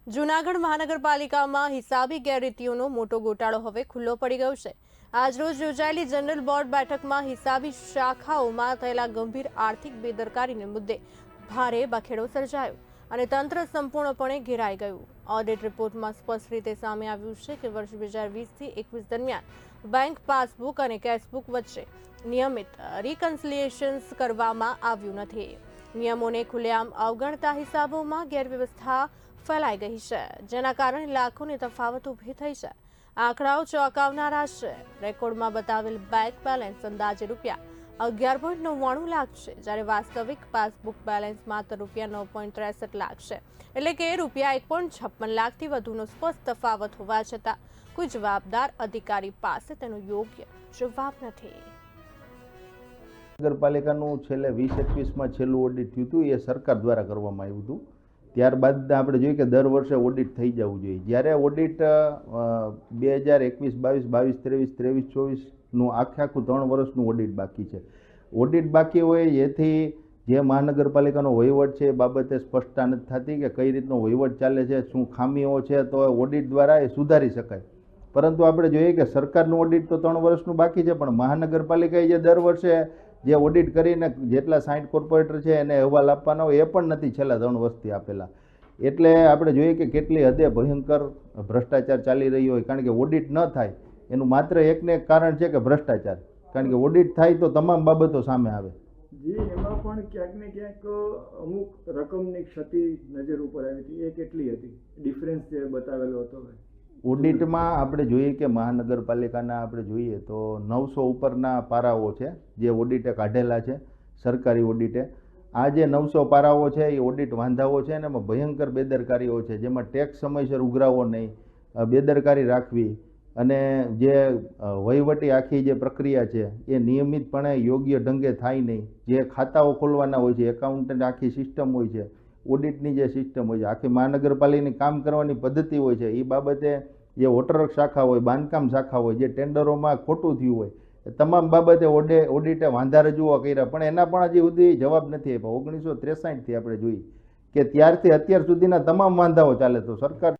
જૂનાગઢ મહાનગરપાલિકામાં હિસાબી ગેરરીતિઓનો મોટો ગોટાળો હવે ખુલ્લો પડી ગયો છે। આજરોજ યોજાયેલી જનરલ બોર્ડ બેઠકમાં હિસાબી શાખાઓમાં થયેલા ગંભીર આર્થિક બેદરકારીને મુદ્દે ભારે બખેડો સર્જાયો અને તંત્ર સંપૂર્ણપણે ઘેરાઈ ગયું। ઓડિટ રિપોર્ટમાં સ્પષ્ટ રીતે સામે આવ્યું છે કે વર્ષ 2020થી 21 દરમિયાન બેંક પાસબુક અને કેશબુક વચ્ચે નિયમિત રિકન્સિલિએશન્સ કરવામાં આવ્યું નથી। નિયમોને ખુલ્લેઆમ અવગણતા હિસાબોમાં ગેરવ્યવસ્થા ફેલાઈ ગઈ છે, જેના કારણે લાખોની તફાવત ઊભી થઈ છે। આંકડાઓ ચોંકાવનારા છે। રેકોર્ડમાં બતાવેલ બેંક બેલેન્સ અંદાજે ₹11.99 લાખ છે, જ્યારે વાસ્તવિક પાસબુક બેલેન્સ માત્ર ₹9.63 લાખ છે, એટલે કે ₹1.56 લાખથી વધુનો સ્પષ્ટ તફાવત હોવા છતાં કોઈ જવાબદાર અધિકારી પાસે તેનો યોગ્ય જવાબ નથી। નગરપાલિકાનું છેલ્લે 2021માં છેલ્લું ઓડિટ થયું હતું, એ સરકાર દ્વારા કરવામાં આવ્યું હતું। ત્યારબાદ આપણે જોઈએ કે દર વર્ષે ઓડિટ થઈ જવું જોઈએ। જ્યારે ઓડિટ 2021, 22, 23, 24નું આખું 3 વર્ષનું ઓડિટ બાકી છે। ઓડિટ બાકી હોય એથી જે મહાનગરપાલિકાનો વહીવટ છે એ બાબતે સ્પષ્ટતા નથી થતી કે કઈ રીતનો વહીવટ ચાલે છે, શું ખામીઓ છે, તો ઓડિટ દ્વારા એ સુધારી શકાય। પરંતુ આપણે જોઈએ કે સરકારનું ઓડિટ તો 3 વર્ષનું બાકી છે, પણ મહાનગરપાલિકાએ જે દર વર્ષે જે ઓડિટ કરીને જેટલા 60 કોર્પોરેટર છે એને અહેવાલ આપવાના હોય એ પણ નથી છેલ્લા 3 વર્ષથી આપેલા। એટલે આપણે જોઈએ કે કેટલી હદે ભયંકર ભ્રષ્ટાચાર ચાલી રહ્યો હોય, કારણ કે ઓડિટ ન થાય એનું માત્ર એકને એક કારણ છે કે ભ્રષ્ટાચાર, કારણ કે ઓડિટ થાય તો તમામ બાબતો સામે આવે। જી, એમાં પણ ક્યાંક ને ક્યાંક અમુક રકમની ક્ષતિ નજર ઉપર આવી હતી, એ કેટલી હતી? ડિફરન્સ જે બતાવેલો હતો ઓડિટમાં આપણે જોઈએ કે મહાનગરપાલિકાના આપણે જોઈએ તો 900 ઉપરના પારાઓ છે જે ઓડિટે કાઢેલા છે સરકારી ઓડિટે। આ જે 900 પારાઓ છે એ ઓડિટ વાંધાઓ છે ને એમાં ભયંકર બેદરકારીઓ છે, જેમાં ટેક્સ સમયસર ઉઘરાવો નહીં, બેદરકારી રાખવી, અને જે વહીવટી આખી જે પ્રક્રિયા છે એ નિયમિતપણે યોગ્ય ઢંગે થાય નહીં। જે ખાતાઓ ખોલવાના હોય છે, એકાઉન્ટન્ટ આખી સિસ્ટમ હોય છે, ઓડિટની જે સિસ્ટમ હોય છે, આખી મહાનગરપાલિકાની કામ કરવાની પદ્ધતિ હોય છે, એ બાબતે જે વોટર શાખા હોય, બાંધકામ શાખા હોય, જે ટેન્ડરોમાં ખોટું થયું હોય, એ તમામ બાબતે ઓડિટે વાંધા રજૂઆત કર્યા, પણ એના પણ હજી સુધી જવાબ નથી આપ્યો। 1963થી આપણે જોઈએ કે ત્યારથી અત્યાર સુધીના તમામ વાંધાઓ ચાલે, તો સરકાર